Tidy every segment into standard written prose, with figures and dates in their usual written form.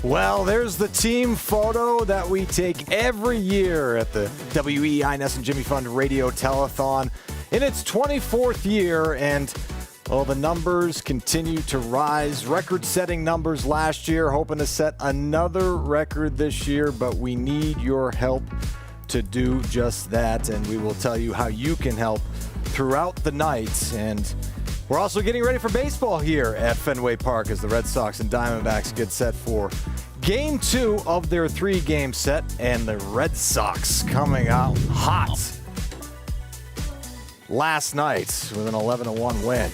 Well, there's the team photo that we take every year at the WEI Ness and Jimmy Fund Radio-Telethon in its 24th year, and well, the numbers continue to rise. Record-setting numbers last year, hoping to set another record this year, but we need your help to do just that, and we will tell you how you can help throughout the night. And we're also getting ready for baseball here at Fenway Park as the Red Sox and Diamondbacks get set for Game 2 of their 3-game set, and the Red Sox coming out hot last night with an 11-1 win.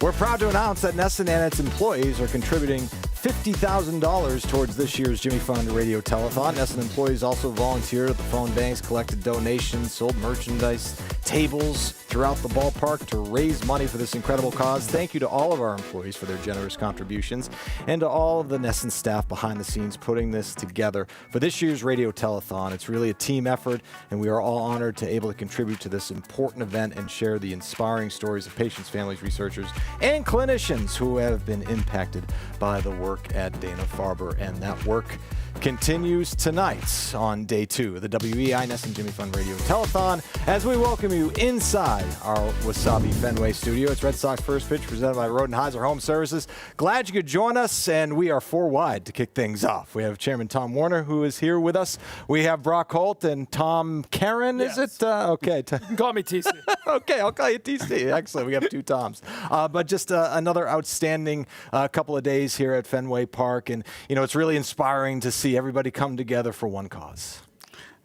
We're proud to announce that Nesson and its employees are contributing $50,000 towards this year's Jimmy Fund Radio-Telethon. Nesson employees also volunteered at the phone banks, collected donations, sold merchandise, tables throughout the ballpark to raise money for this incredible cause. Thank you to all of our employees for their generous contributions, and to all of the Nesson staff behind the scenes putting this together for this year's Radio-Telethon. It's really a team effort, and we are all honored to able to contribute to this important event and share the inspiring stories of patients, families, researchers, and clinicians who have been impacted by the work at Dana-Farber. And that work continues tonight on day 2 of the WEI Ness and Jimmy Fund Radio-Telethon as we welcome you inside our Wasabi Fenway studio. It's Red Sox First Pitch presented by Rodenheiser Home Services. Glad you could join us, and we are 4 wide to kick things off. We have Chairman Tom Warner, who is here with us. We have Brock Holt and Tom Karen, yes. Is it? Okay. You can call me TC. Okay, I'll call you TC. Excellent. We have 2 Toms. But just another outstanding couple of days here at Fenway Park, and it's really inspiring to see everybody come together for one cause.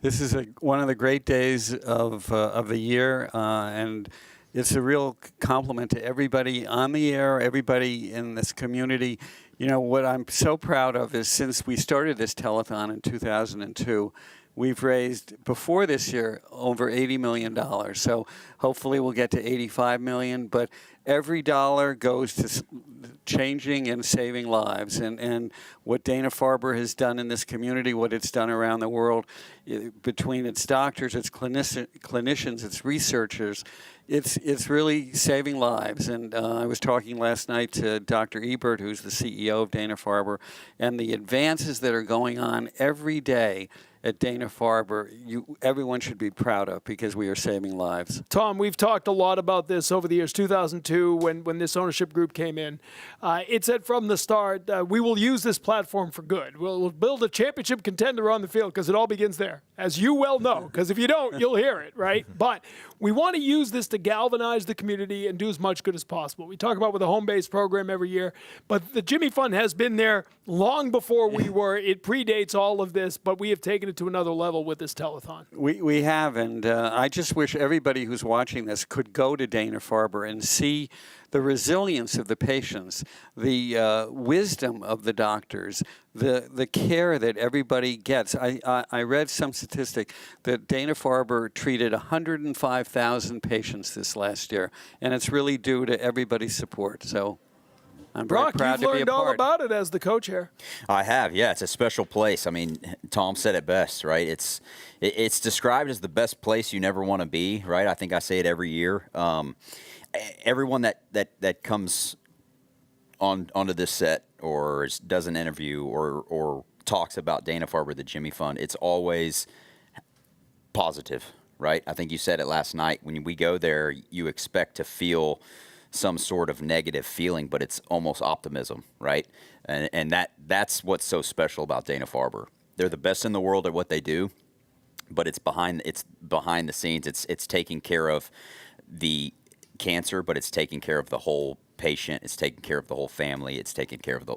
This is one of the great days of the year, and it's a real compliment to everybody on the air, everybody in this community. What I'm so proud of is since we started this telethon in 2002, we've raised, before this year, over $80 million. So hopefully we'll get to $85 million. But every dollar goes to changing and saving lives. And what Dana-Farber has done in this community, what it's done around the world, between its doctors, its clinicians, its researchers, it's really saving lives. And I was talking last night to Dr. Ebert, who's the CEO of Dana-Farber, and the advances that are going on every day at Dana-Farber, everyone should be proud of, because we are saving lives. Tom, we've talked a lot about this over the years. 2002, when this ownership group came in, it said from the start, we will use this platform for good. We'll build a championship contender on the field, because it all begins there, as you well know, because if you don't, you'll hear it, right? But we want to use this to galvanize the community and do as much good as possible. We talk about with a home-based program every year, but the Jimmy Fund has been there long before we were. It predates all of this, but we have taken it to another level with this telethon. We have, and I just wish everybody who's watching this could go to Dana-Farber and see the resilience of the patients, the wisdom of the doctors, the care that everybody gets. I read some statistic that Dana-Farber treated 105,000 patients this last year, and it's really due to everybody's support. So I'm very proud to be a part. Brock, you've learned all about it as the co-chair. I have, yeah. It's a special place. I mean, Tom said it best, right? It's described as the best place you never want to be, right? I think I say it every year. Everyone that comes onto this set or does an interview or talks about Dana-Farber, the Jimmy Fund, it's always positive, right? I think you said it last night. When we go there, you expect to feel some sort of negative feeling, but it's almost optimism, right? And that's what's so special about Dana-Farber. They're the best in the world at what they do, but it's behind the scenes. It's taking care of the cancer, but it's taking care of the whole patient. It's taking care of the whole family. It's taking care of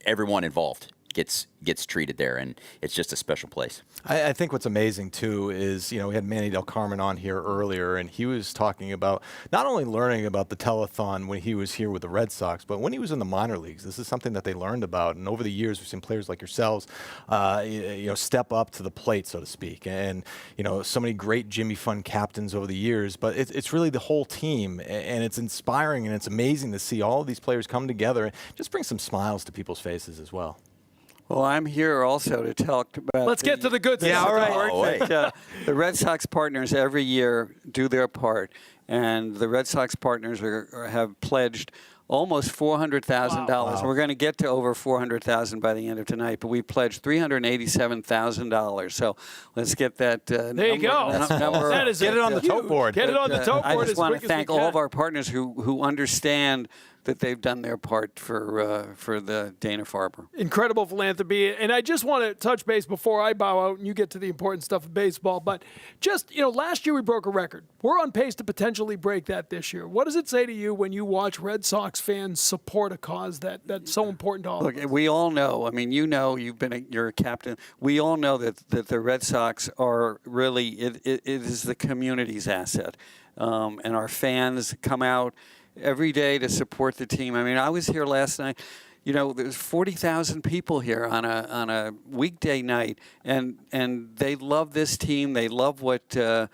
everyone involved gets treated there, and it's just a special place. I think what's amazing, too, is, we had Manny Del Carmen on here earlier, and he was talking about not only learning about the telethon when he was here with the Red Sox, but when he was in the minor leagues. This is something that they learned about, and over the years, we've seen players like yourselves, step up to the plate, so to speak, and, so many great Jimmy Fund captains over the years, but it's really the whole team, and it's inspiring, and it's amazing to see all of these players come together and just bring some smiles to people's faces as well. Well, I'm here also to talk about. Let's get to the good stuff. Yeah, all right. The Red Sox partners every year do their part, and the Red Sox partners have pledged almost $400,000. Wow. We're going to get to over $400,000 by the end of tonight, but we pledged $387,000. So let's get that There you go. number. That is Get it on the tote board. Get it on the tote I board just as want quick to as we thank all of can. our partners who understand that they've done their part for the Dana-Farber. Incredible philanthropy. And I just want to touch base before I bow out and you get to the important stuff of baseball. But just, last year we broke a record. We're on pace to potentially break that this year. What does it say to you when you watch Red Sox fans support a cause that's so important to all of us? Look, we all know, I mean, you're a captain. We all know that the Red Sox are really, it is the community's asset. And our fans come out every day to support the team. I mean, I was here last night. There's 40,000 people here on a weekday night, and they love this team. They love what Chad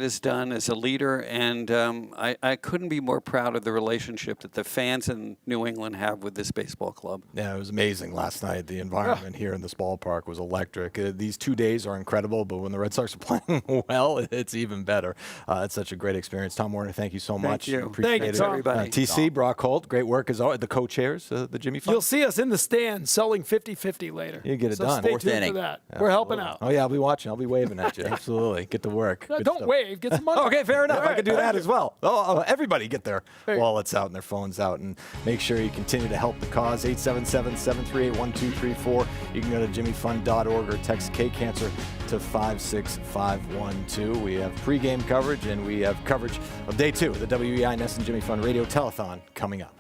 has done as a leader, and I couldn't be more proud of the relationship that the fans in New England have with this baseball club. Yeah, it was amazing last night. The environment here in this ballpark was electric. These 2 days are incredible, but when the Red Sox are playing well, it's even better. It's such a great experience. Tom Warner, thank you so much. Thank you. Appreciate Thank it. you, Tom. Everybody. TC, Brock Holt, great work as always. The co-chairs, the Jimmy Fund. You'll see us in the stand selling 50-50 later. You get it so done. Stay Fourth tuned inning. for that. We're helping out. Oh, yeah, I'll be watching. I'll be waving at you. Absolutely. Get to work. Good Don't stuff. wave. Get some money. Okay, fair enough. I can do that as well. Oh, everybody get their There you go. wallets out and their phones out, and make sure you continue to help the cause. 877-738-1234. You can go to jimmyfund.org or text K-Cancer to 56512. We have pregame coverage, and we have coverage of day 2 of the WEI Nesson Jimmy Fund Radio-Telethon coming up.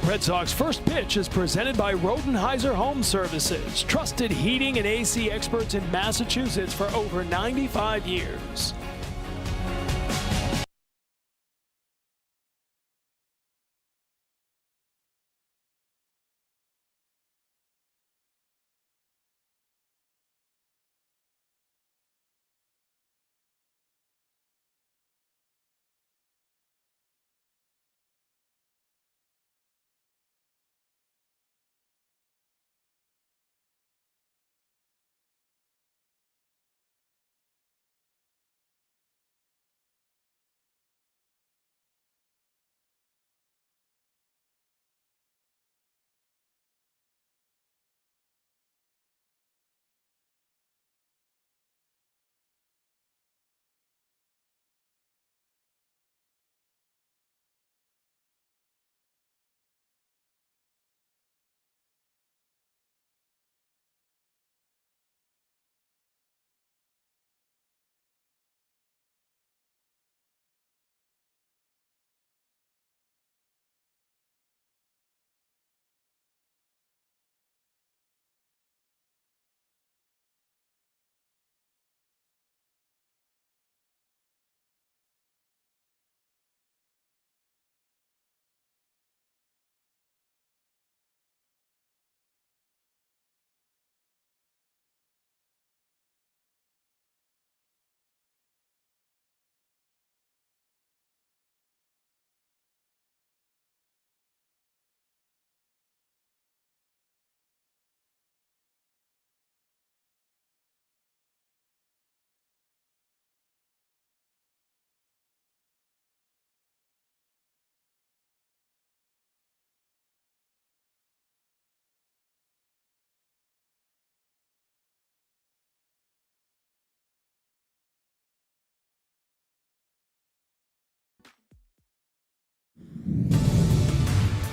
Red Sox First Pitch is presented by Rodenheiser Home Services, trusted heating and AC experts in Massachusetts for over 95 years.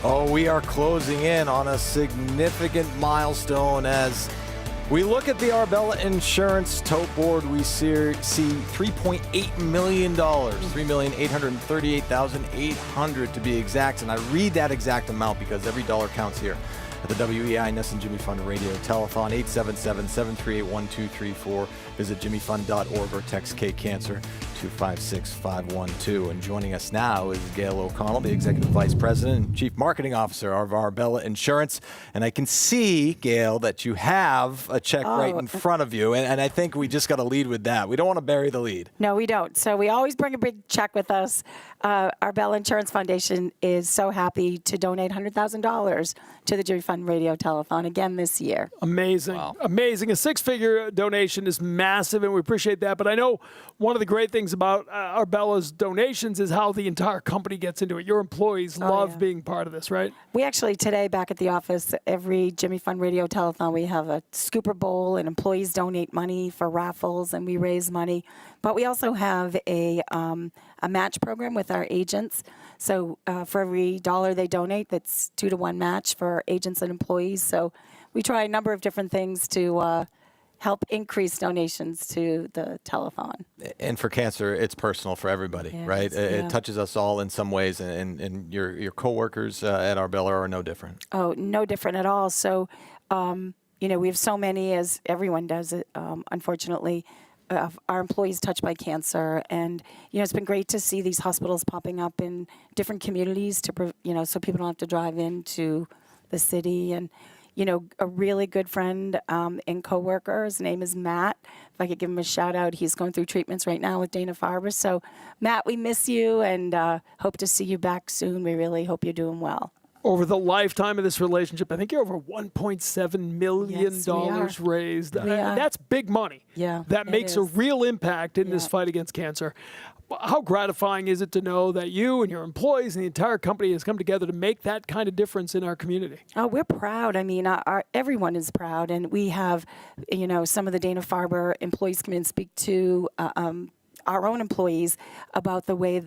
Oh, we are closing in on a significant milestone as we look at the Arbella Insurance tote board. We see $3.8 million, $3,838,800 to be exact. And I read that exact amount because every dollar counts here at the WEI Nesson Jimmy Fund Radio-Telethon. 877-738-1234. Visit jimmyfund.org or text K-Cancer to 56512. And joining us now is Gail O'Connell, the Executive Vice President and Chief Marketing Officer of Arbella Insurance. And I can see, Gail, that you have a check right in front of you. And I think we just got to lead with that. We don't want to bury the lead. No, we don't. So we always bring a big check with us. Arbella Insurance Foundation is so happy to donate $100,000 to the Jimmy Fund Radio-Telethon again this year. Amazing. Wow. Amazing. A 6-figure donation is massive, and we appreciate that. But I know one of the great things about Arbella's donations is how the entire company gets into it. Your employees love being part of this, right? We actually today back at the office, every Jimmy Fund Radio Telethon, we have a Scooper Bowl, and employees donate money for raffles, and we raise money. But we also have a match program with our agents. So for every $1 they donate, that's 2-to-1 match for agents and employees. So we try a number of different things to help increase donations to the telethon. And for cancer, it's personal for everybody, Yes, right? It yeah. touches us all in some ways, and your coworkers at Arbella are no different. Oh, no different at all. So, we have so many, as everyone does, unfortunately, our employees touched by cancer. And, it's been great to see these hospitals popping up in different communities so people don't have to drive into the city. And, a really good friend and coworker, his name is Matt. If I could give him a shout out, he's going through treatments right now with Dana-Farber. So, Matt, we miss you and hope to see you back soon. We really hope you're doing well. Over the lifetime of this relationship, I think you're over $1.7 million Yes, we are. raised. We are. That's big money. Yeah, That it makes a is. real impact in this Yeah. fight against cancer. How gratifying is it to know that you and your employees and the entire company has come together to make that kind of difference in our community? Oh, we're proud. I mean, everyone is proud, and we have, some of the Dana-Farber employees come in and speak to our own employees about the way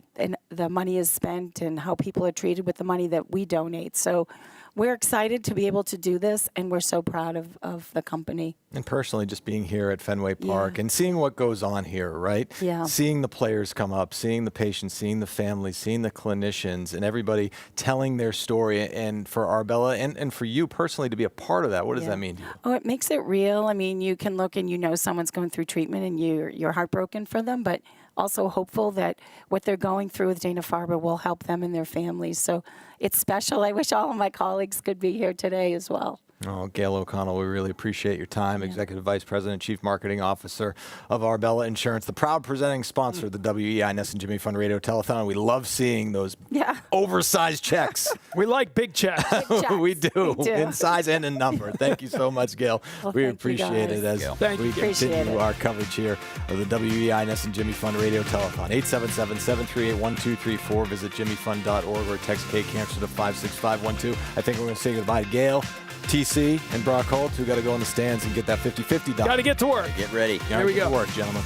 the money is spent and how people are treated with the money that we donate. So we're excited to be able to do this, and we're so proud of the company. And personally, just being here at Fenway Park and seeing what goes on here, right? Yeah. Seeing the players come up, seeing the patients, seeing the families, seeing the clinicians, and everybody telling their story. And for Arbella and for you personally to be a part of that, what does that mean to you? Oh, it makes it real. I mean, you can look and someone's going through treatment and you're heartbroken for them, but also hopeful that what they're going through with Dana-Farber will help them and their families. So it's special. I wish all of my colleagues could be here today as well. Oh, Gail O'Connell, we really appreciate your time. Executive Vice President, Chief Marketing Officer of Arbella Insurance, the proud presenting sponsor of the WEI Ness and Jimmy Fund Radio Telethon. We love seeing those oversized checks. We like big checks. We do, in size and in number. Thank you so much, Gail. Well, we thank you, appreciate guys. it as Thank we you. Appreciate continue it. our coverage here of the WEI Ness and Jimmy Fund Radio Telethon. 877-738-1234. Visit jimmyfund.org or text K-Cancer to 56512. I think we're going to say goodbye to Gail, TC, and Brock Holt, who got to go in the stands and get that 50-50 done. Got to get to work. Get ready. Here we Get to go. work, gentlemen.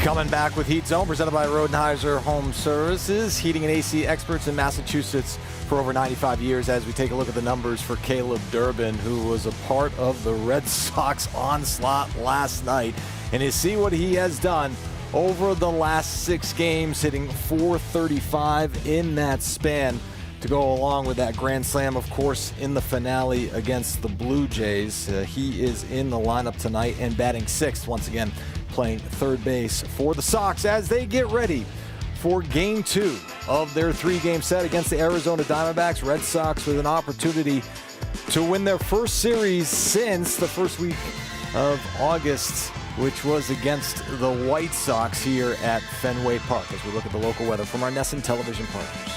Coming back with Heat Zone, presented by Rodenheiser Home Services, heating and AC experts in Massachusetts for over 95 years, as we take a look at the numbers for Caleb Durbin, who was a part of the Red Sox onslaught last night. And you see what he has done over the last 6 games, hitting .435 in that span to go along with that grand slam, of course, in the finale against the Blue Jays. He is in the lineup tonight and batting 6th once again, playing third base for the Sox as they get ready for Game 2 of their 3-game set against the Arizona Diamondbacks. Red Sox with an opportunity to win their first series since the first week of August, which was against the White Sox here at Fenway Park, as we look at the local weather from our NESN television partners.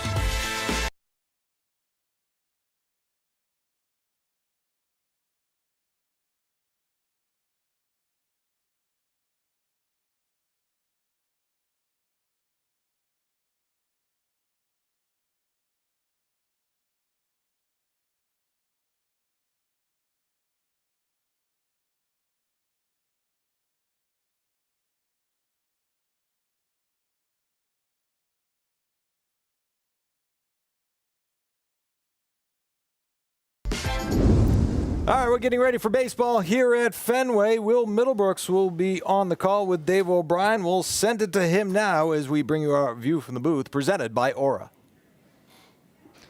All right, we're getting ready for baseball here at Fenway. Will Middlebrooks will be on the call with Dave O'Brien. We'll send it to him now as we bring you our view from the booth, presented by Aura.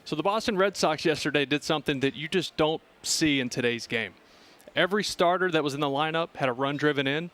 So the Boston Red Sox yesterday did something that you just don't see in today's game. Every starter that was in the lineup had a run driven in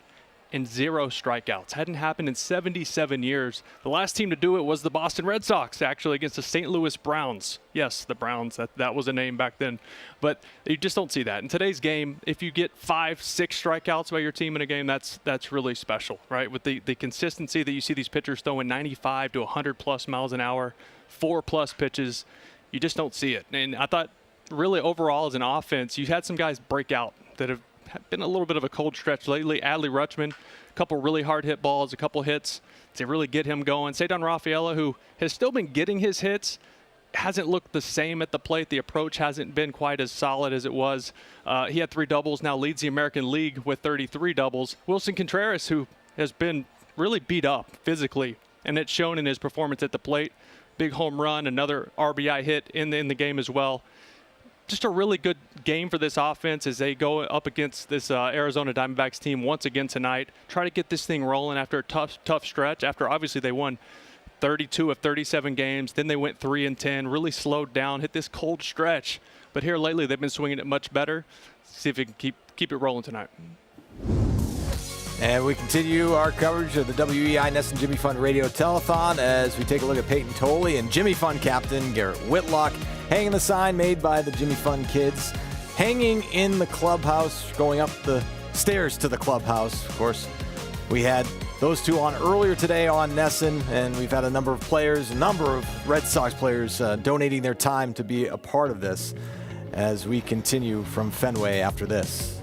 and 0 strikeouts. Hadn't happened in 77 years. The last team to do it was the Boston Red Sox, actually, against the St. Louis Browns. Yes, the Browns, that was a name back then. But you just don't see that. In today's game, if you get 5, 6 strikeouts by your team in a game, that's really special, right? With the consistency that you see these pitchers throwing 95 to 100+ miles an hour, 4+ pitches, you just don't see it. And I thought really overall as an offense, you had some guys break out that have been a little bit of a cold stretch lately. Adley Rutschman, a couple really hard hit balls, a couple hits to really get him going. Cedar Rafaela, who has still been getting his hits, hasn't looked the same at the plate. The approach hasn't been quite as solid as it was. He had 3 doubles, now leads the American League with 33 doubles. Wilson Contreras, who has been really beat up physically, and it's shown in his performance at the plate. Big home run, another RBI hit in the game as well. Just a really good game for this offense as they go up against this Arizona Diamondbacks team once again tonight. Try to get this thing rolling after a tough stretch. After obviously they won 32 of 37 games. Then they went 3-10, really slowed down, hit this cold stretch. But here lately they've been swinging it much better. See if we can keep it rolling tonight. And we continue our coverage of the WEI NESN Jimmy Fund Radio-Telethon as we take a look at Peyton Tolley and Jimmy Fund captain Garrett Whitlock hanging the sign made by the Jimmy Fund kids, hanging in the clubhouse, going up the stairs to the clubhouse. Of course, we had those two on earlier today on NESN, and we've had a number of Red Sox players donating their time to be a part of this as we continue from Fenway after this.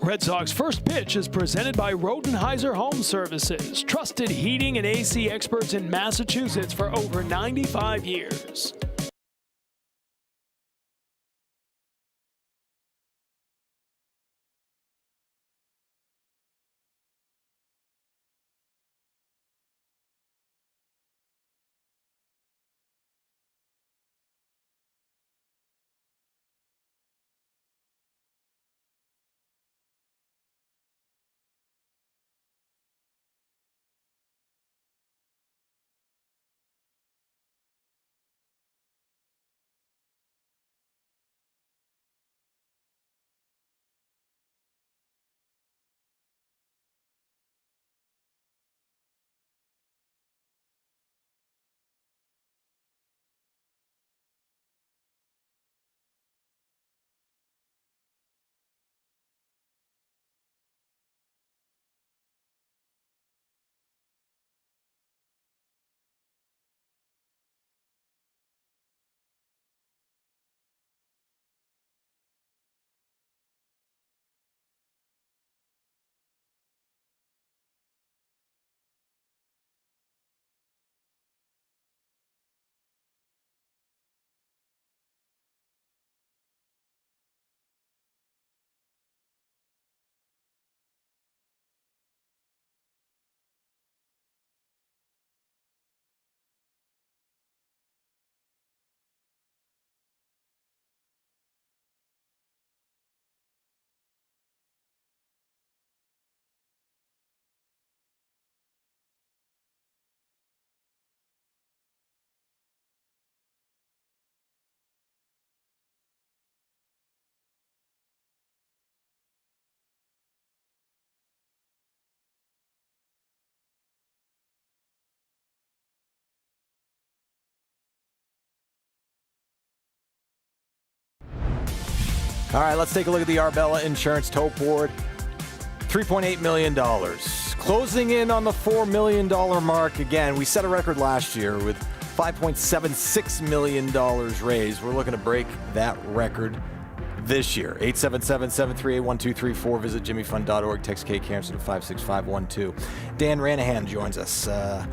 Red Sox first pitch is presented by Rodenheiser Home Services, trusted heating and AC experts in Massachusetts for over 95 years. All right, let's take a look at the Arbella Insurance Tote Board. $3.8 million. Closing in on the $4 million mark again. We set a record last year with $5.76 million raised. We're looking to break that record this year. 877-738-1234. Visit jimmyfund.org. Text K-Cancer to 56512. Dan Ranahan joins us. A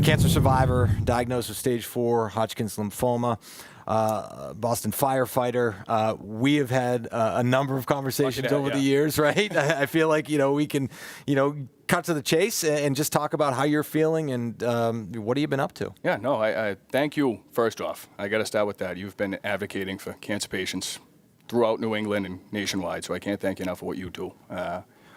cancer survivor, diagnosed with stage 4 Hodgkin's lymphoma. Boston firefighter. We have had a number of conversations over the years, right? I feel like, we can, cut to the chase and just talk about how you're feeling and what have you been up to? Yeah, no, I thank you, first off. I got to start with that. You've been advocating for cancer patients throughout New England and nationwide, so I can't thank you enough for what you do.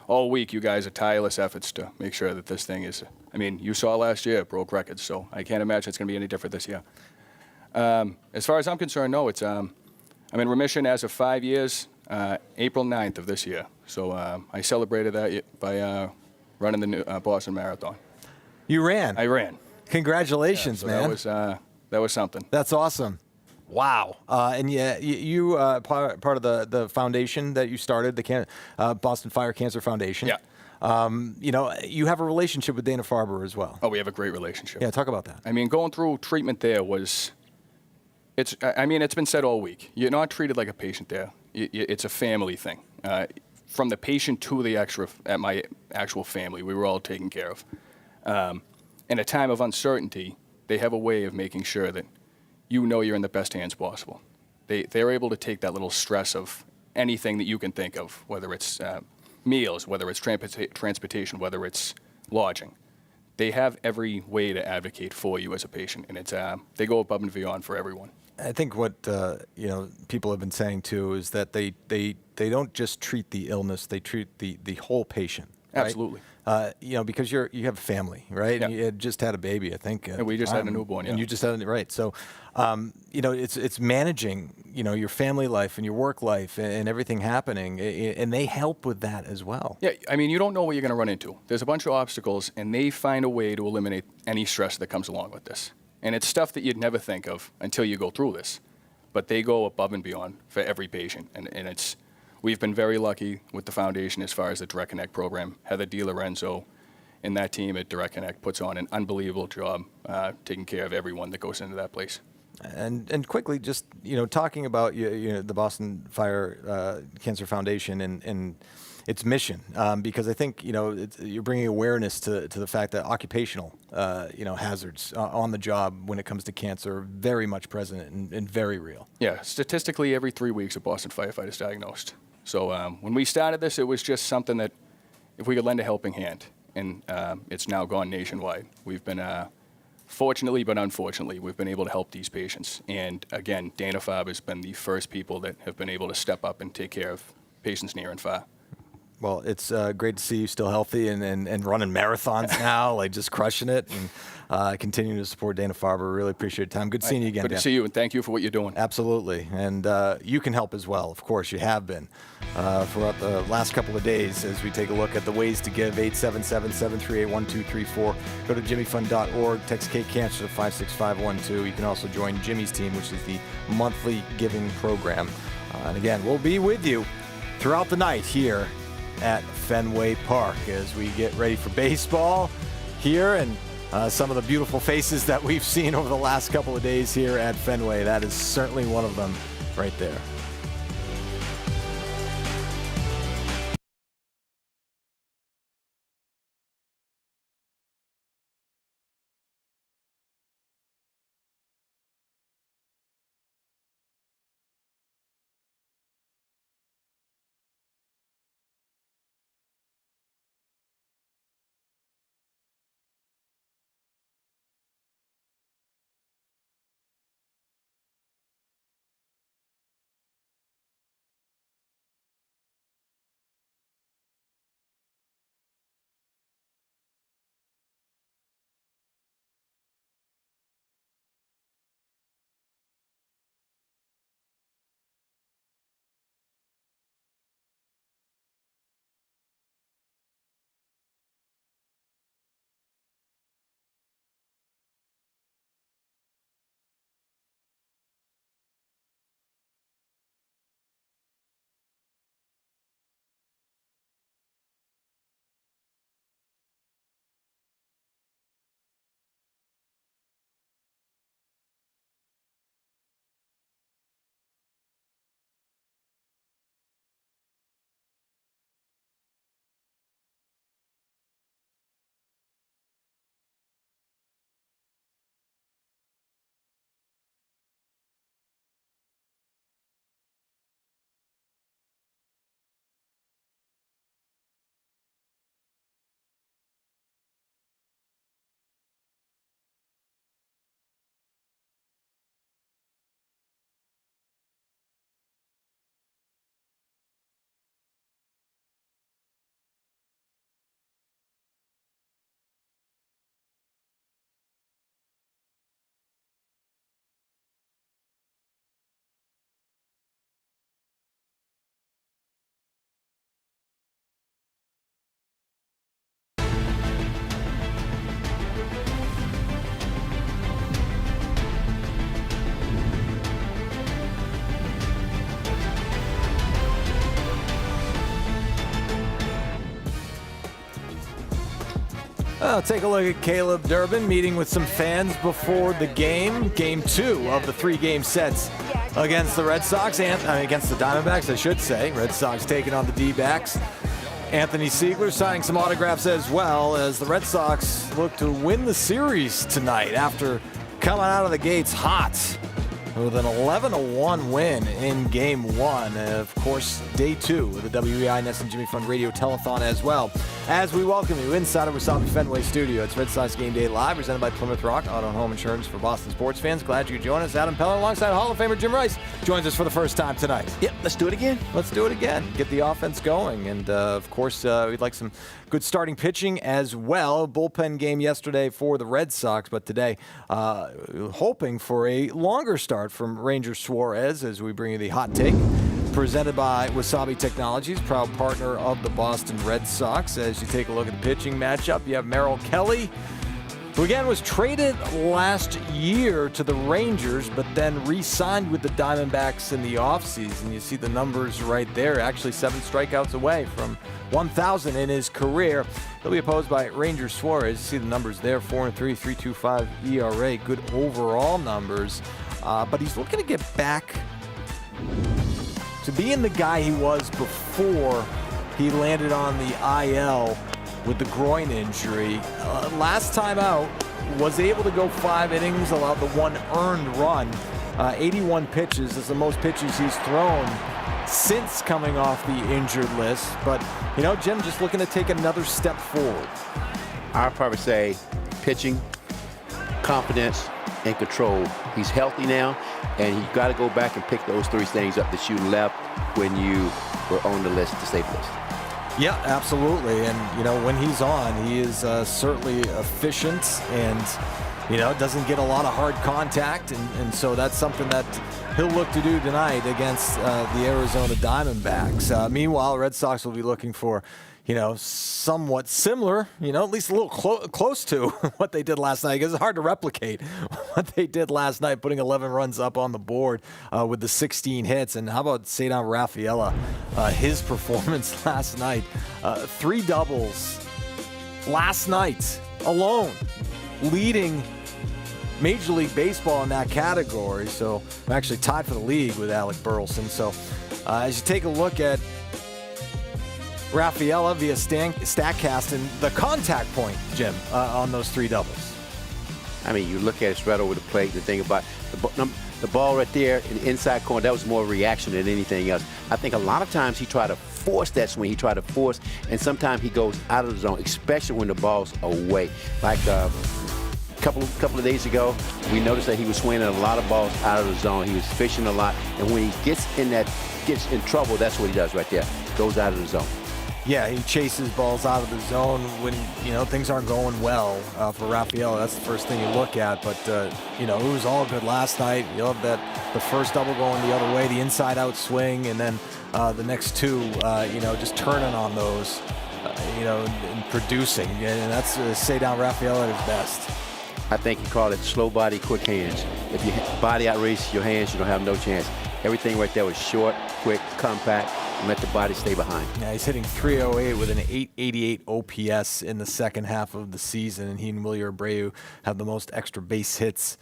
All week, you guys are tireless efforts to make sure that this thing is, you saw last year, it broke records, so I can't imagine it's going to be any different this year. As far as I'm concerned, no, it's I'm in remission as of 5 years, April 9th of this year. So I celebrated that by running the Boston Marathon. You ran? I ran. Congratulations, yeah, so man. That was something. That's awesome. Wow. And you part of the foundation that you started, the Boston Fire Cancer Foundation. Yeah. You have a relationship with Dana Farber as well. Oh, we have a great relationship. Yeah, talk about that. Going through treatment there it's been said all week. You're not treated like a patient there. It's a family thing. From the patient to my actual family, we were all taken care of. In a time of uncertainty, they have a way of making sure that you're in the best hands possible. They're able to take that little stress of anything that you can think of, whether it's meals, whether it's transportation, whether it's lodging. They have every way to advocate for you as a patient, and they go above and beyond for everyone. I think what people have been saying too is that they don't just treat the illness; they treat the whole patient. Right? Absolutely. Because you have a family, right? Yeah. And you had just had a baby, I think. And we just had a newborn, yeah. And you just had it, right? So, it's managing, your family life and your work life and everything happening, and they help with that as well. Yeah, you don't know what you're going to run into. There's a bunch of obstacles, and they find a way to eliminate any stress that comes along with this. And it's stuff that you'd never think of until you go through this. But they go above and beyond for every patient, and we've been very lucky with the foundation as far as the Direct Connect program. Heather DiLorenzo and that team at Direct Connect puts on an unbelievable job taking care of everyone that goes into that place. And quickly, just talking about the Boston Fire Cancer Foundation and its mission, because I think you're bringing awareness to the fact that occupational hazards on the job when it comes to cancer are very much present and very real. Yeah, statistically, every 3 weeks a Boston firefighter is diagnosed. So when we started this, it was just something that if we could lend a helping hand, and it's now gone nationwide. We've been fortunately, but unfortunately, we've been able to help these patients. And again, Dana Farber has been the first people that have been able to step up and take care of patients near and far. Well, it's great to see you still healthy and running marathons now, like just crushing it and continuing to support Dana Farber. Really appreciate your time. Good seeing you again, Good Dan. to see you, and thank you for what you're doing. Absolutely. And you can help as well. Of course, you have been throughout the last couple of days as we take a look at the ways to give. 877-738-1234. Go to jimmyfund.org. Text K-Cancer to 56512. You can also join Jimmy's team, which is the monthly giving program. And again, we'll be with you throughout the night here at Fenway Park as we get ready for baseball here and some of the beautiful faces that we've seen over the last couple of days here at Fenway. That is certainly one of them right there. Take a look at Caleb Durbin meeting with some fans before the game. Game 2 of the 3-game sets against the Red Sox, against the Diamondbacks, I should say. Red Sox taking on the D-backs. Anthony Siegler signing some autographs as well as the Red Sox look to win the series tonight after coming out of the gates hot with an 11-1 win in Game 1. Of course, Day 2 of the WEI Nesson Jimmy Fund Radio-Telethon as well. As we welcome you inside of Wasabi Fenway Studio, it's Red Sox Game Day Live, presented by Plymouth Rock Auto and Home Insurance for Boston sports fans. Glad you could join us. Adam Peller alongside Hall of Famer Jim Rice joins us for the first time tonight. Yep, let's do it again. Let's do it again. Get the offense going. And, of course, we'd like some good starting pitching as well. Bullpen game yesterday for the Red Sox, but today hoping for a longer start from Ranger Suarez as we bring you the hot take. Presented by Wasabi Technologies, proud partner of the Boston Red Sox. As you take a look at the pitching matchup, you have Merrill Kelly, who again was traded last year to the Rangers, but then re-signed with the Diamondbacks in the offseason. You see the numbers right there, actually 7 strikeouts away from 1,000 in his career. He'll be opposed by Ranger Suarez. You see the numbers there, 4-3, 3.25 ERA, good overall numbers. But he's looking to get back to being the guy he was before he landed on the IL with the groin injury. Last time out, was able to go 5 innings, allowed the 1 earned run. 81 pitches is the most pitches he's thrown since coming off the injured list. But, you know, Jim, just looking to take another step forward. I'd probably say pitching, confidence, and control. He's healthy now, and you've got to go back and pick those 3 things up that you left when you were on the list, the safe list. Yeah, absolutely. And, you know, when he's on, he is certainly efficient and, you know, doesn't get a lot of hard contact. And so that's something that he'll look to do tonight against the Arizona Diamondbacks. Meanwhile, Red Sox will be looking for, you know, somewhat similar, you know, at least a little close to what they did last night, because it's hard to replicate what they did last night, putting 11 runs up on the board with the 16 hits. And how about Cedar Rafaela, his performance last night? 3 doubles last night alone, leading Major League Baseball in that category. So I'm actually tied for the league with Alec Burleson. So as you take a look at Rafaela via StatCast and the contact point, Jim, on those 3 doubles. I mean, you look at it right over the plate. The thing about the ball right there in the inside corner, that was more reaction than anything else. I think a lot of times he tried to force that swing. He tried to force, and sometimes he goes out of the zone, especially when the ball's away. Like a couple of days ago, we noticed that he was swinging a lot of balls out of the zone. He was fishing a lot, and when he gets in trouble, that's what he does right there. Goes out of the zone. Yeah, he chases balls out of the zone when, you know, things aren't going well for Rafaela. That's the first thing you look at. But, you know, it was all good last night. You love that the first double going the other way, the inside-out swing, and then the next 2, you know, just turning on those, you know, and producing. And that's Cedar Rafaela at his best. I think you call it slow body, quick hands. If your body outraces your hands, you don't have no chance. Everything right there was short, quick, compact, and let the body stay behind. Yeah, he's hitting .308 with an .888 OPS in the second half of the season, and he and Wilyer Abreu have the most extra base hits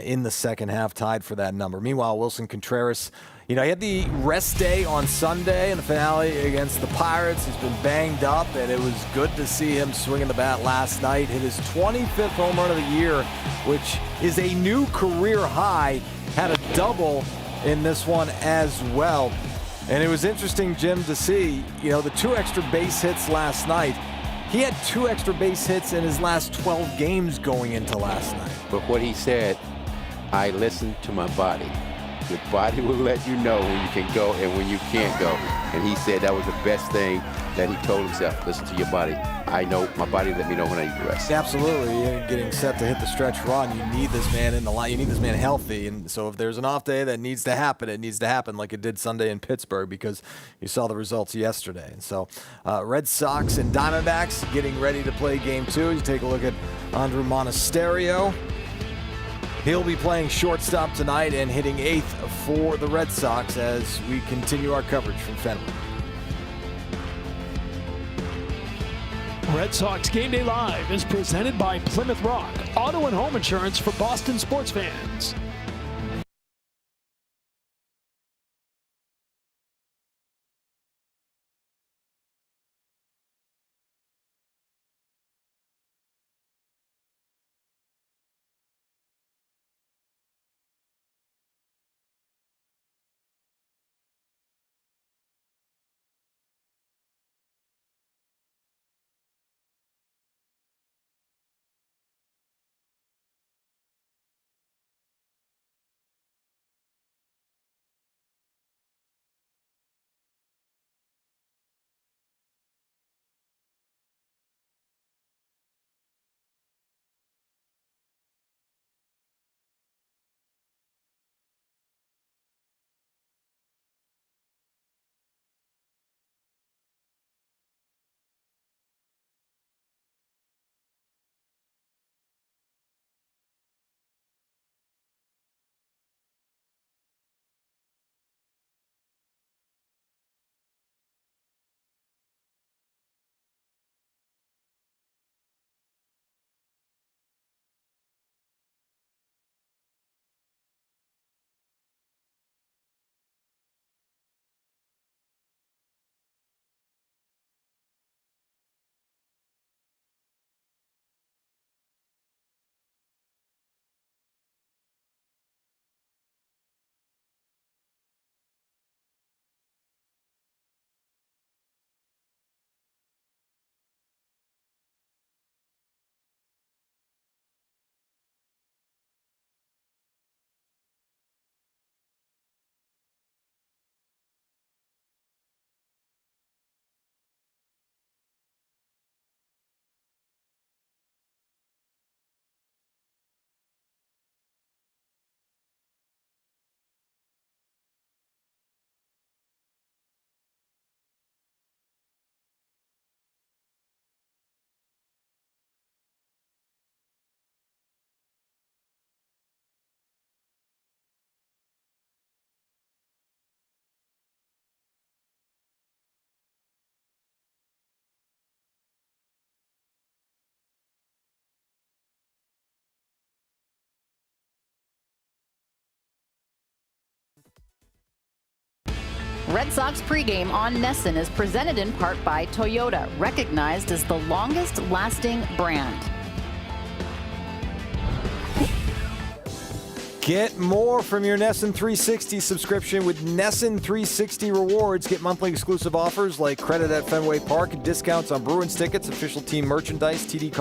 in the second half, tied for that number. Meanwhile, Wilson Contreras, you know, he had the rest day on Sunday in the finale against the Pirates. He's been banged up, and it was good to see him swinging the bat last night. Hit his 25th home run of the year, which is a new career high. Had a double in this one as well. And it was interesting, Jim, to see, you know, the 2 extra base hits last night. He had 2 extra base hits in his last 12 games going into last night. But what he said, I listen to my body. Your body will let you know when you can go and when you can't go. And he said that was the best thing that he told himself. Listen to your body. I know my body let me know when I need to rest. Absolutely. You're getting set to hit the stretch run. You need this man in the line. You need this man healthy. And so if there's an off day that needs to happen, it needs to happen like it did Sunday in Pittsburgh, because you saw the results yesterday. And so Red Sox and Diamondbacks getting ready to play Game 2. You take a look at Andrew Monasterio. He'll be playing shortstop tonight and hitting 8th for the Red Sox as we continue our coverage from Fenway. Red Sox Game Day Live is presented by Plymouth Rock, auto and home insurance for Boston sports fans. Red Sox pregame on Nesson is presented in part by Toyota, recognized as the longest-lasting brand. Get more from your Nesson 360 subscription with Nesson 360 Rewards. Get monthly exclusive offers like credit at Fenway Park, discounts on Bruins tickets, official team merchandise, TD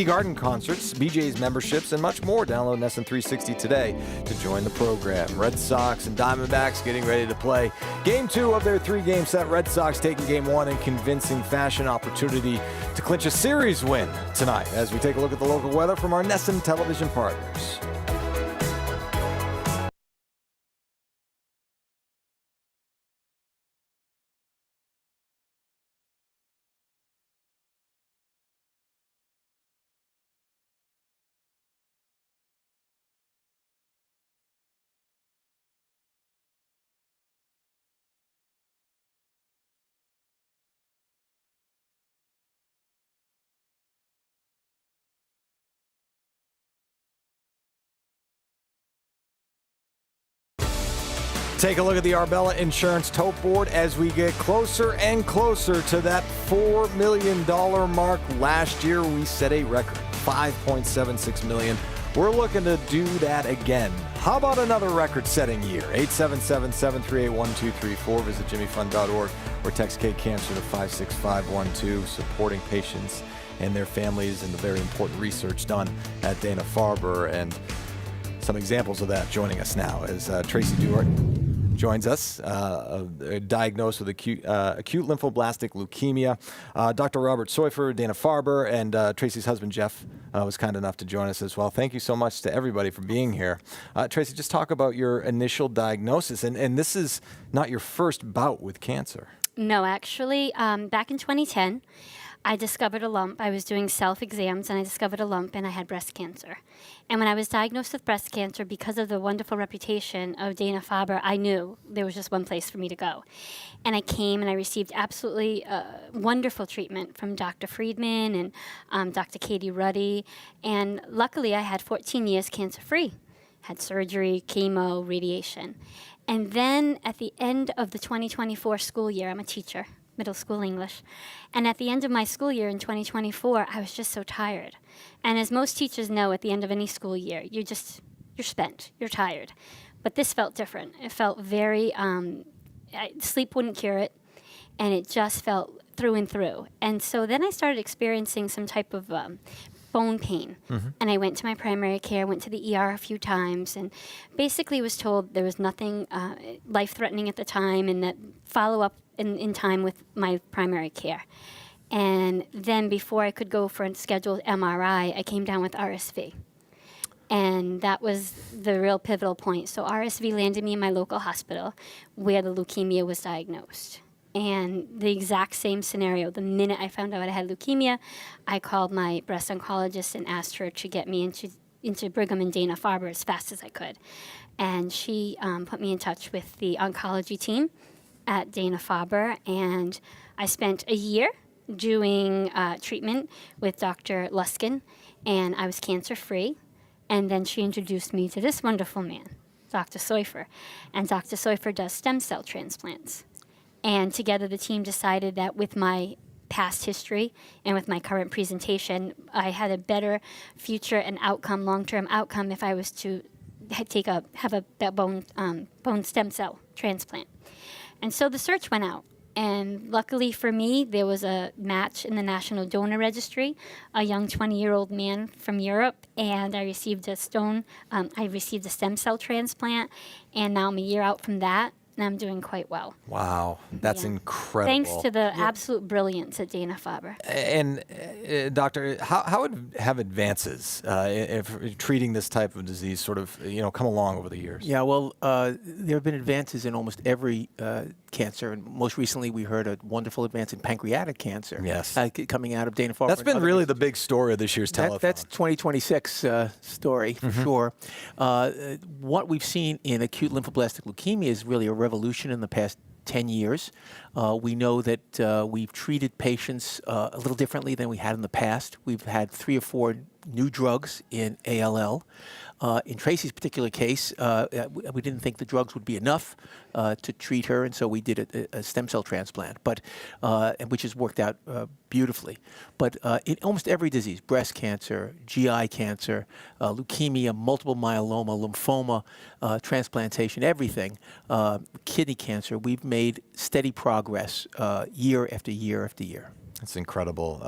Garden concerts, BJ's memberships, and much more. Download Nesson 360 today to join the program. Red Sox and Diamondbacks getting ready to play Game 2 of their 3-game set. Red Sox taking Game 1 in convincing fashion, opportunity to clinch a series win tonight as we take a look at the local weather from our Nesson television partners. Take a look at the Arbella Insurance tote board as we get closer and closer to that $4 million mark. Last year, we set a record, $5.76 million. We're looking to do that again. How about another record-setting year? 877-738-1234. Visit jimmyfund.org or text K-Cancer to 56512, supporting patients and their families and the very important research done at Dana-Farber. And some examples of that joining us now is Tracy Dewart. Joins us, diagnosed with acute lymphoblastic leukemia. Dr. Robert Seufer, Dana-Farber, and Tracy's husband, Jeff, was kind enough to join us as well. Thank you so much to everybody for being here. Tracy, just talk about your initial diagnosis. And this is not your first bout with cancer. No, actually, back in 2010, I discovered a lump. I was doing self-exams, and I discovered a lump, and I had breast cancer. And when I was diagnosed with breast cancer, because of the wonderful reputation of Dana-Farber, I knew there was just one place for me to go. And I came, and I received absolutely wonderful treatment from Dr. Friedman and Dr. Katie Ruddy. And luckily, I had 14 years cancer-free. Had surgery, chemo, radiation. And then at the end of the 2024 school year, I'm a teacher, middle school English. And at the end of my school year in 2024, I was just so tired. And as most teachers know, at the end of any school year, you're spent, you're tired. But this felt different. It felt very, sleep wouldn't cure it, and it just felt through and through. And so then I started experiencing some type of bone pain. And I went to my primary care, went to the ER a few times, and basically was told there was nothing life-threatening at the time, and that follow-up in time with my primary care. And then before I could go for a scheduled MRI, I came down with RSV. And that was the real pivotal point. So RSV landed me in my local hospital where the leukemia was diagnosed. And the exact same scenario. The minute I found out I had leukemia, I called my breast oncologist and asked her to get me into Brigham and Dana-Farber as fast as I could. And she put me in touch with the oncology team at Dana-Farber, and I spent a year doing treatment with Dr. Luskin, and I was cancer-free. And then she introduced me to this wonderful man, Dr. Seufer. And Dr. Seufer does stem cell transplants. And together the team decided that with my past history and with my current presentation, I had a better future and outcome, long-term outcome, if I was to have a bone stem cell transplant. And so the search went out. And luckily for me, there was a match in the National Donor Registry, a young 20-year-old man from Europe, and I received a stem cell transplant, and now I'm a year out from that, and I'm doing quite well. Wow, that's incredible. Thanks to the absolute brilliance at Dana-Farber. And Doctor, how have advances if treating this type of disease sort of come along over the years? Yeah, well, there have been advances in almost every cancer, and most recently we heard a wonderful advance in pancreatic cancer. Yes, coming out of Dana-Farber. That's been really the big story of this year's telethon. That's 2026 story for sure. What we've seen in acute lymphoblastic leukemia is really a revolution in the past 10 years. We know that we've treated patients a little differently than we had in the past. We've had 3 or 4 new drugs in ALL. In Tracy's particular case, we didn't think the drugs would be enough to treat her, and so we did a stem cell transplant, which has worked out beautifully. But in almost every disease, breast cancer, GI cancer, leukemia, multiple myeloma, lymphoma, transplantation, everything, kidney cancer, we've made steady progress year after year after year. That's incredible.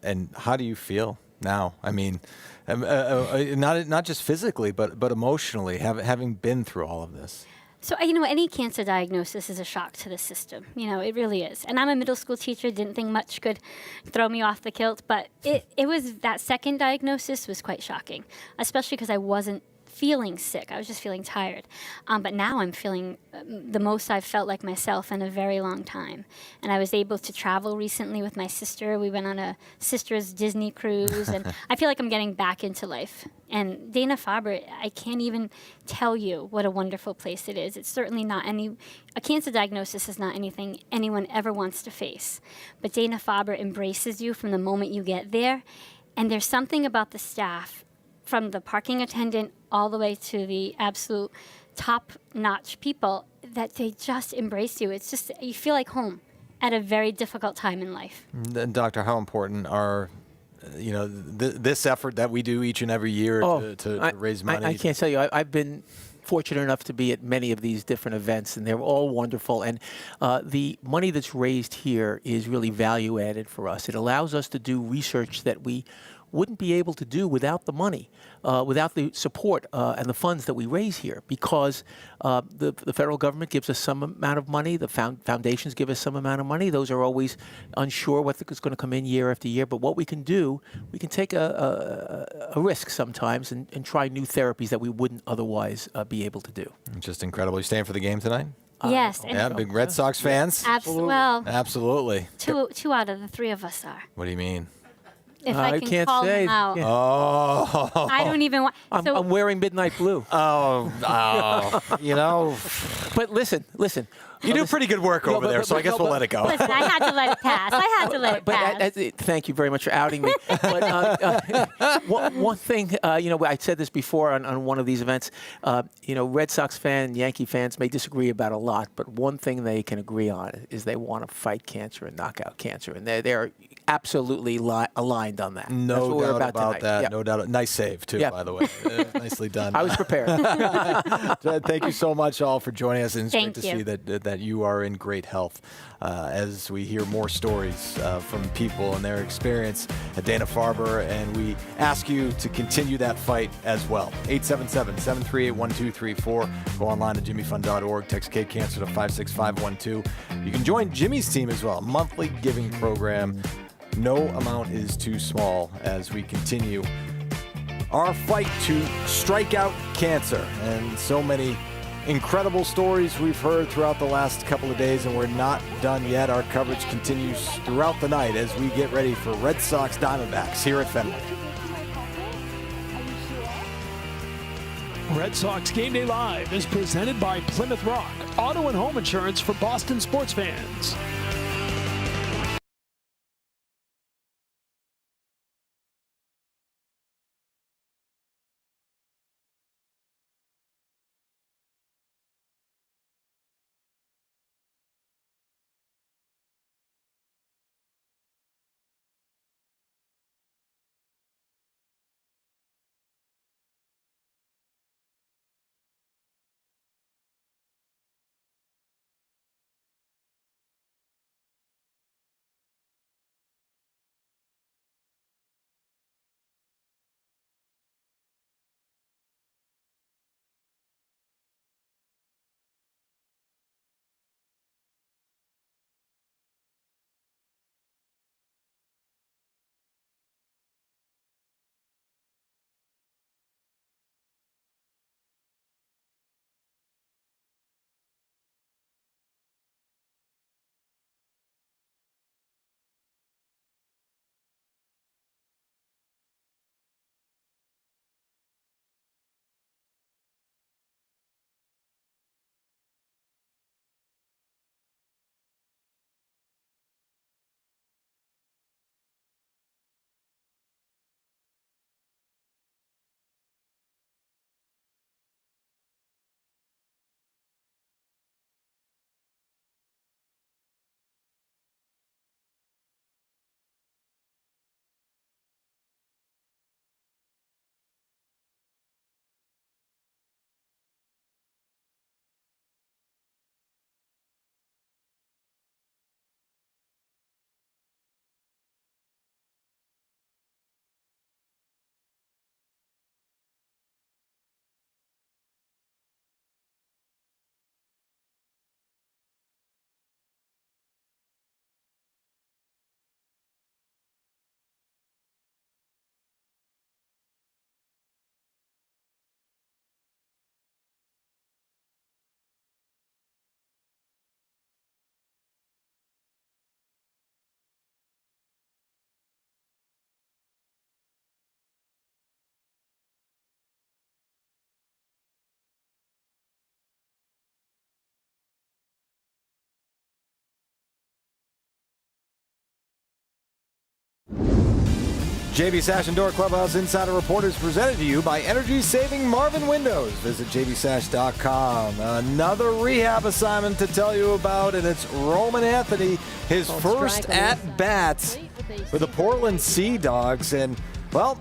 And how do you feel now? I mean, not just physically, but emotionally, having been through all of this. So, any cancer diagnosis is a shock to the system. It really is. And I'm a middle school teacher, didn't think much could throw me off the kilt, but it was, that second diagnosis was quite shocking, especially because I wasn't feeling sick. I was just feeling tired. But now I'm feeling the most I've felt like myself in a very long time. And I was able to travel recently with my sister. We went on a sister's Disney cruise, and I feel like I'm getting back into life. And Dana-Farber, I can't even tell you what a wonderful place it is. It's certainly not a cancer diagnosis is not anything anyone ever wants to face. But Dana-Farber embraces you from the moment you get there. And there's something about the staff, from the parking attendant all the way to the absolute top-notch people, that they just embrace you. It's just, you feel like home at a very difficult time in life. Doctor, how important are this effort that we do each and every year to raise money? I can't tell you. I've been fortunate enough to be at many of these different events, and they're all wonderful. And the money that's raised here is really value added for us. It allows us to do research that we wouldn't be able to do without the money, without the support and the funds that we raise here, because the federal government gives us some amount of money, the foundations give us some amount of money. Those are always unsure what's going to come in year after year, but what we can do, we can take a risk sometimes and try new therapies that we wouldn't otherwise be able to do. Just incredible. You staying for the game tonight? Yes. Yeah, big Red Sox fans. Well, Absolutely. two out of the three of us are. What do you mean? If I I can can't call say. them out. Yeah. Oh. I don't even want. I'm wearing midnight blue. You know. But listen. You do pretty good work over there, so I guess we'll let it go. Listen, I had to let it pass. But thank you very much for outing me. But one thing, I said this before on one of these events. Red Sox fans, Yankee fans may disagree about a lot, but one thing they can agree on is they want to fight cancer and knock out cancer, and they're absolutely aligned on that. No That's what we're doubt about tonight. that. Yeah. No doubt. Nice save too, by the way. Nicely done. I was prepared. Thank you so much, all, for joining us. And it's great to Thank see that you are in great health as we hear more stories from people and their experience at Dana-Farber. And we ask you to continue that fight as well. 877-738-1234. Go online to jimmyfund.org. Text K-Cancer to 56512. You can join Jimmy's team as well, a monthly giving program. No amount is too small as we continue our fight to strike out cancer. And so many incredible stories we've heard throughout the last couple of days, and we're not done yet. Our coverage continues throughout the night as we get ready for Red Sox Diamondbacks here at Fenway. Red Sox Game Day Live is presented by Plymouth Rock, auto and home insurance for Boston sports fans. JB Sash and Door Clubhouse Insider Report is presented to you by energy-saving Marvin Windows. Visit jbsash.com. Another rehab assignment to tell you about, and it's Roman Anthony, his first at-bats for the Portland Sea Dogs. And, well,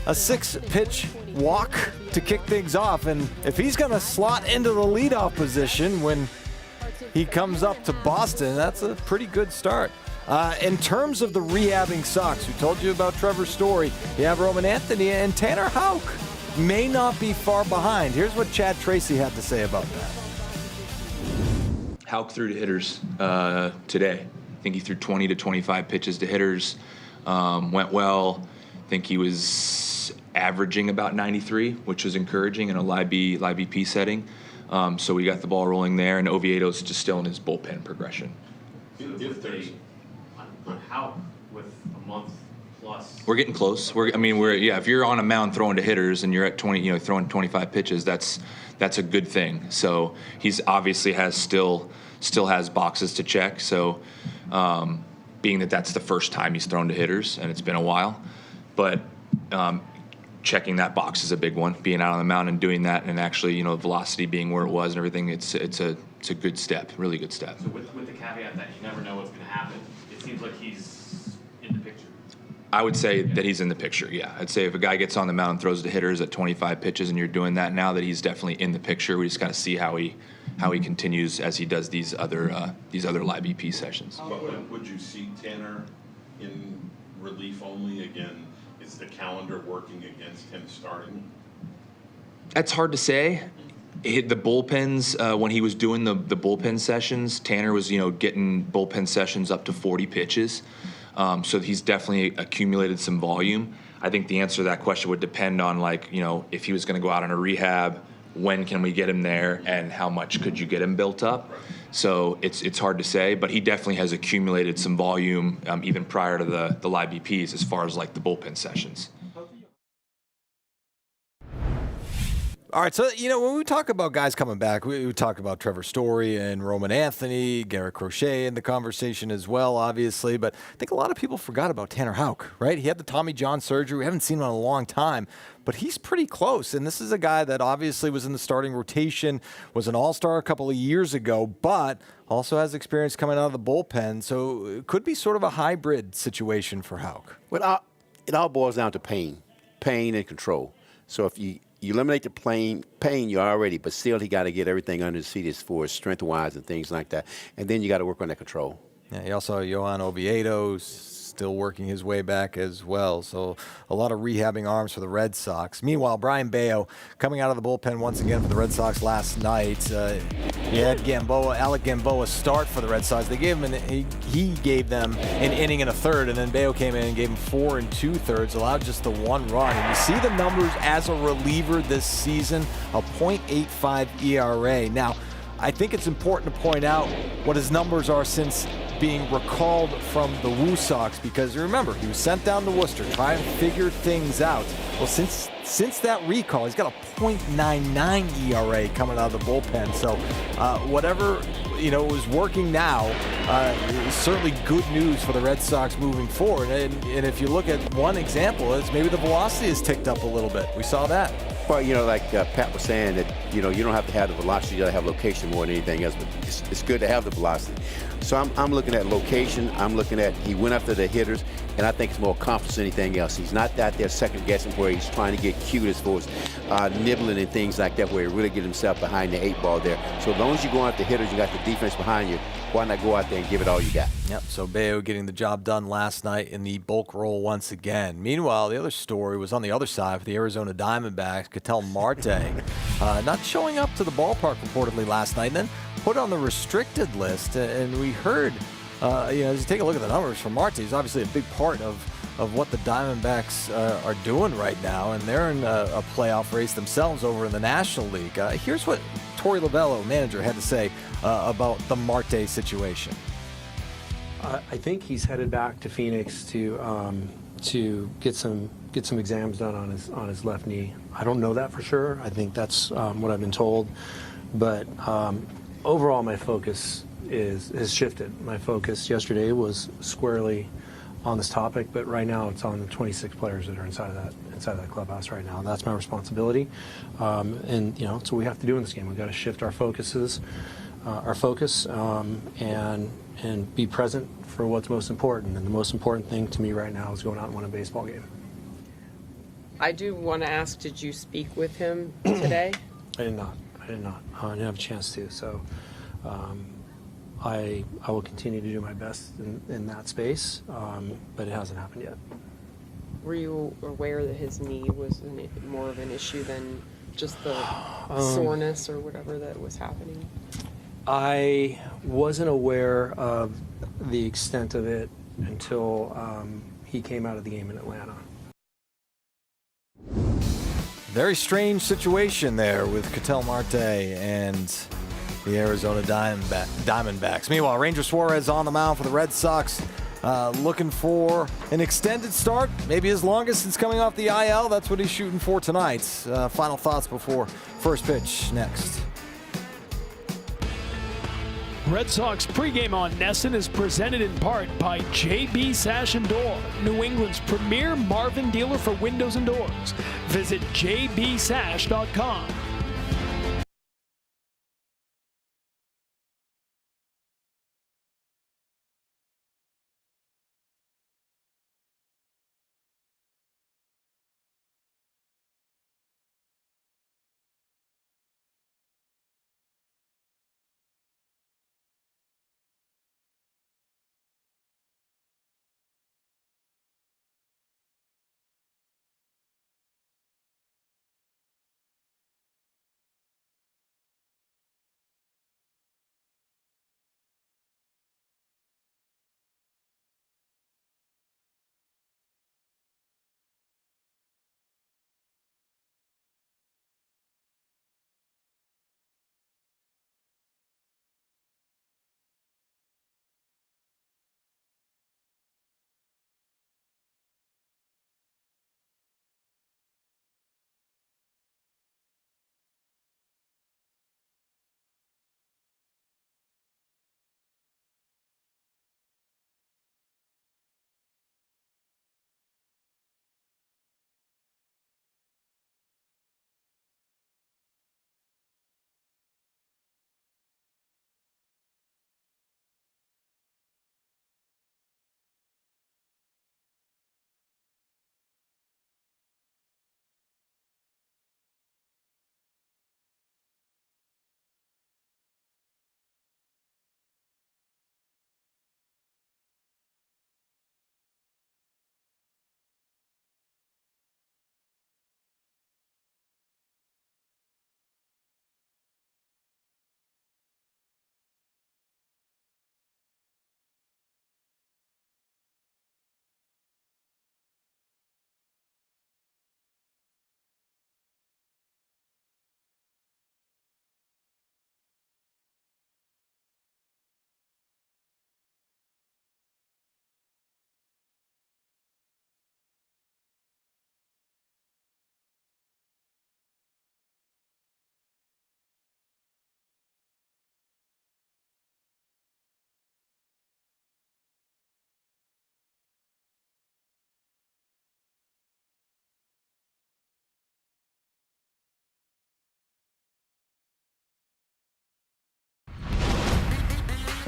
a 6-pitch walk to kick things off. And if he's going to slot into the leadoff position when he comes up to Boston, that's a pretty good start. In terms of the rehabbing Sox, we told you about Trevor's story. You have Roman Anthony, and Tanner Houck may not be far behind. Here's what Chad Tracy had to say about that. Houck threw to hitters today. I think he threw 20 to 25 pitches to hitters. Went well. I think he was averaging about 93, which was encouraging in a live BP setting. So we got the ball rolling there, and Oviedo's just still in his bullpen progression. On how with a month plus? We're getting close. If you're on a mound throwing to hitters and you're at 20, throwing 25 pitches, that's a good thing. So he's obviously still has boxes to check. So being that that's the first time he's thrown to hitters and it's been a while, but checking that box is a big one. Being out on the mound and doing that, and actually, velocity being where it was and everything, it's a good step, really good step. So with the caveat that you never know what's going to happen, it seems like he's in the picture. I would say that he's in the picture, yeah. I'd say if a guy gets on the mound and throws to hitters at 25 pitches and you're doing that now, that he's definitely in the picture. We just got to see how he continues as he does these other live BP sessions. Would you see Tanner in relief only again? Is the calendar working against him starting? That's hard to say. The bullpens, when he was doing the bullpen sessions, Tanner was, getting bullpen sessions up to 40 pitches. So he's definitely accumulated some volume. I think the answer to that question would depend on, if he was going to go out on a rehab, when can we get him there, and how much could you get him built up? So it's hard to say, but he definitely has accumulated some volume even prior to the live BPs as far as the bullpen sessions. All right, so, when we talk about guys coming back, we talk about Trevor Story and Roman Anthony, Garrett Crochet in the conversation as well, obviously. But I think a lot of people forgot about Tanner Houck, right? He had the Tommy John surgery. We haven't seen him in a long time, but he's pretty close. And this is a guy that obviously was in the starting rotation, was an all-star a couple of years ago, but also has experience coming out of the bullpen. So it could be sort of a hybrid situation for Houck. Well, it all boils down to pain and control. So if you eliminate the pain, you're already, but still he got to get everything under his feet as far as strength-wise and things like that. And then you got to work on that control. Yeah, you also have Johan Oviedo still working his way back as well. So a lot of rehabbing arms for the Red Sox. Meanwhile, Brian Bayo coming out of the bullpen once again for the Red Sox last night. He had Alec Gamboa start for the Red Sox. They gave him he gave them an inning and a third, and then Bayo came in and gave him 4 2/3, allowed just the 1 run. And you see the numbers as a reliever this season, a .85 ERA. Now, I think it's important to point out what his numbers are since being recalled from the Woo Sox, because remember, he was sent down to Worcester, trying to figure things out. Well, since that recall, he's got a .99 ERA coming out of the bullpen. So whatever is working now is certainly good news for the Red Sox moving forward. And if you look at one example, is maybe the velocity has ticked up a little bit. We saw that. Well, like Pat was saying, that you don't have to have the velocity, you got to have location more than anything else. But it's good to have the velocity. So I'm looking at location. I'm looking at he went after the hitters, and I think it's more confidence than anything else. He's not out there second guessing where he's trying to get cute as far as nibbling and things like that, where he really get himself behind the 8 ball there. So as long as you're going after hitters, you got the defense behind you. Why not go out there and give it all you got? Yep, so Bayo getting the job done last night in the bulk role once again. Meanwhile, the other story was on the other side for the Arizona Diamondbacks. Ketel Marte not showing up to the ballpark reportedly last night, and then put on the restricted list. And we heard, as you take a look at the numbers for Marte, he's obviously a big part of what the Diamondbacks are doing right now, and they're in a playoff race themselves over in the National League. Here's what Torey Lovello, manager, had to say about the Marte situation. I think he's headed back to Phoenix to get some exams done on his left knee. I don't know that for sure. I think that's what I've been told, but overall my focus has shifted. My focus yesterday was squarely on this topic, but right now it's on the 26 players that are inside of that clubhouse right now. That's my responsibility, and that's what we have to do in this game. We've got to shift our focus, and be present for what's most important. And the most important thing to me right now is going out and win a baseball game. I do want to ask, did you speak with him today? I did not. I didn't have a chance to. So I will continue to do my best in that space, but it hasn't happened yet. Were you aware that his knee was more of an issue than just the soreness or whatever that was happening? I wasn't aware of the extent of it until he came out of the game in Atlanta. very strange situation there with Ketel Marte and the Arizona Diamondbacks. Meanwhile, Ranger Suarez on the mound for the Red Sox, looking for an extended start, maybe his longest since coming off the IL. That's what he's shooting for tonight. Final thoughts before first pitch next. Red Sox pregame on NESN is presented in part by JB Sash and Door, New England's premier Marvin dealer for windows and doors. Visit jbsash.com.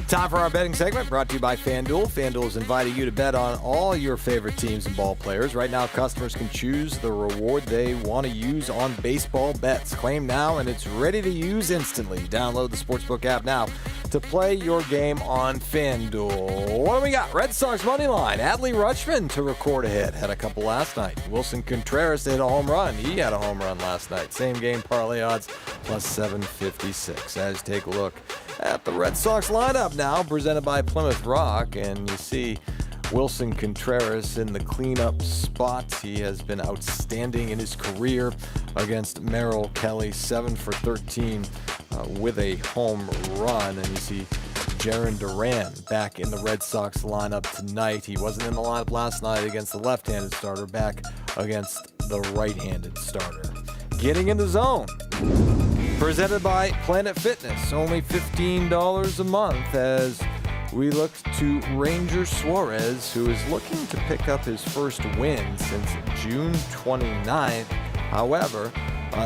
Time for our betting segment, brought to you by FanDuel. FanDuel has invited you to bet on all your favorite teams and ball players. Right now, customers can choose the reward they want to use on baseball bets. Claim now, and it's ready to use instantly. Download the Sportsbook app now to play your game on FanDuel. What do we got? Red Sox money line. Adley Rutschman to record a hit. Had a couple last night. Wilson Contreras hit a home run. He had a home run last night. Same game parlay odds, plus 756. As you take a look at the Red Sox lineup now, presented by Plymouth Rock, and you see Wilson Contreras in the cleanup spot. He has been outstanding in his career against Merrill Kelly, 7 for 13 with a home run. And you see Jarren Duran back in the Red Sox lineup tonight. He wasn't in the lineup last night against the left-handed starter, back against the right-handed starter. Getting in the zone. Presented by Planet Fitness, only $15 a month as we look to Ranger Suarez, who is looking to pick up his first win since June 29th. However,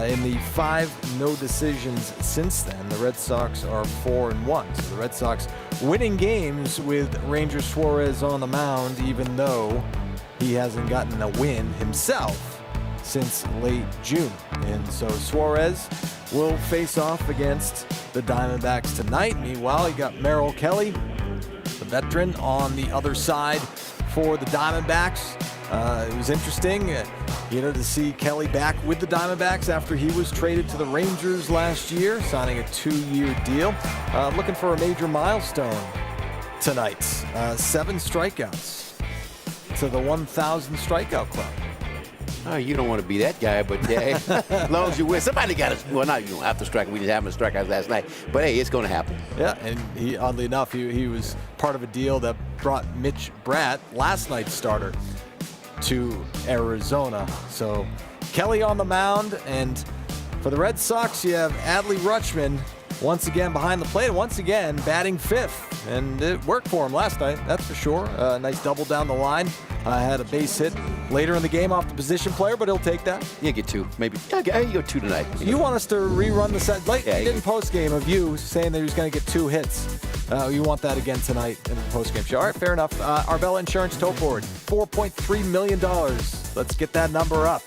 in the 5 no decisions since then, the Red Sox are 4-1. So the Red Sox winning games with Ranger Suarez on the mound, even though he hasn't gotten a win himself since late June. And so Suarez will face off against the Diamondbacks tonight. Meanwhile, you got Merrill Kelly, the veteran, on the other side for the Diamondbacks. It was interesting, to see Kelly back with the Diamondbacks after he was traded to the Rangers last year, signing a 2-year deal. Looking for a major milestone tonight. 7 strikeouts to the 1,000 strikeout club. Oh, you don't want to be that guy, but yeah, as long as you win, somebody got us. Well, not after striking. We didn't have him strikeouts last night, but hey, it's going to happen. Yeah, and he, oddly enough, he was part of a deal that brought Mitch Bratt, last night's starter, to Arizona. So Kelly on the mound, and for the Red Sox, you have Adley Rutschman once again behind the plate, and once again batting fifth. And it worked for him last night, that's for sure. Nice double down the line. Had a base hit later in the game off the position player, but he'll take that. You get two, maybe. Yeah, you go two tonight. You want us to rerun the set? Like Yeah, you did in postgame of you saying that he was going to get 2 hits. You want that again tonight in the postgame show. All right, fair enough. Arbella Insurance tote board, $4.3 million. Let's get that number up.